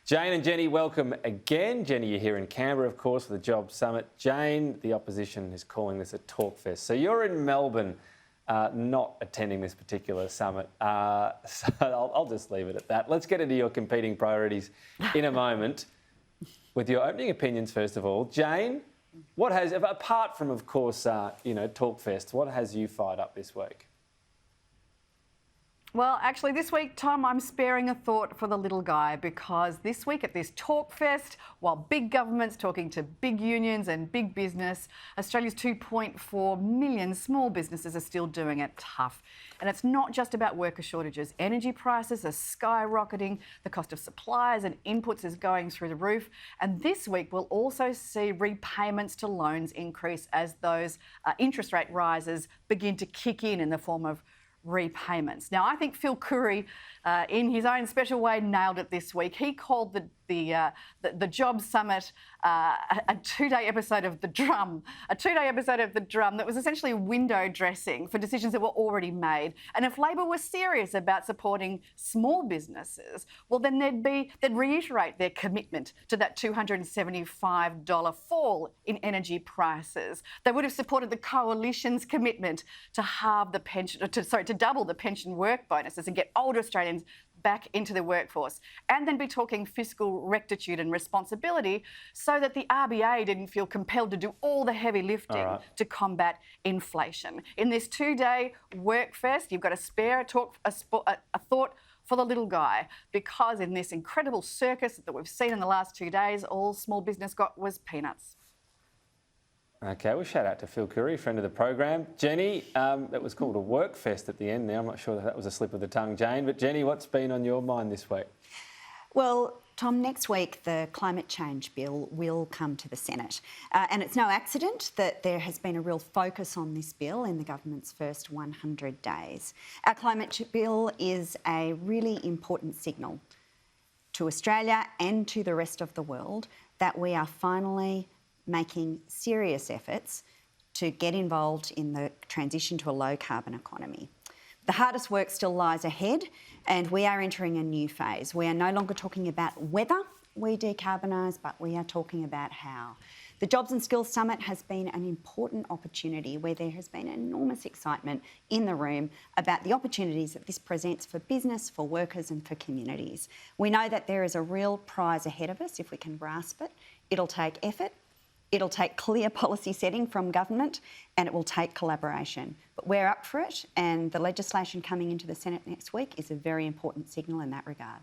Jane and Jenny, welcome again. Jenny, you're here in Canberra, of course, for the Jobs Summit. Jane, the opposition is calling this a talk fest. So you're in Melbourne, not attending this particular summit. So I'll just leave it at that. Let's get into your competing priorities in a moment. With your opening opinions, first of all, Jane, what has, apart from, of course, talk fest, what has you fired up this week? Well, actually this week, Tom, I'm sparing a thought for the little guy, because this week at this talk fest, while big government's talking to big unions and big business, Australia's 2.4 million small businesses are still doing it tough. And it's not just about worker shortages. Energy prices are skyrocketing, the cost of supplies and inputs is going through the roof. And this week we'll also see repayments to loans increase as those interest rate rises begin to kick in the form of repayments. Now, I think Phil Curry, in his own special way, nailed it this week. He called the Jobs Summit a two-day episode of The Drum, that was essentially window dressing for decisions that were already made. And if Labor were serious about supporting small businesses, well, then they'd reiterate their commitment to that $275 fall in energy prices. They would have supported the Coalition's commitment to halve the pension, to double the pension work bonuses and get older Australians back into the workforce, and then be talking fiscal rectitude and responsibility so that the RBA didn't feel compelled to do all the heavy lifting to combat inflation. In this two-day work fest, you've got to spare a thought for the little guy, because in this incredible circus that we've seen in the last 2 days, all small business got was peanuts. Okay, well, shout out to Phil Curry, friend of the program. Jenny, that was called a work fest at the end there. I'm not sure that was a slip of the tongue, Jane. But Jenny, what's been on your mind this week? Well, Tom, next week the climate change bill will come to the Senate. And it's no accident that there has been a real focus on this bill in the government's first 100 days. Our climate bill is a really important signal to Australia and to the rest of the world that we are finally making serious efforts to get involved in the transition to a low-carbon economy. The hardest work still lies ahead, and we are entering a new phase. We are no longer talking about whether we decarbonise, but we are talking about how. The Jobs and Skills Summit has been an important opportunity where there has been enormous excitement in the room about the opportunities that this presents for business, for workers and for communities. We know that there is a real prize ahead of us if we can grasp it. It'll take effort. It'll take clear policy setting from government, and it will take collaboration. But we're up for it, and the legislation coming into the Senate next week is a very important signal in that regard.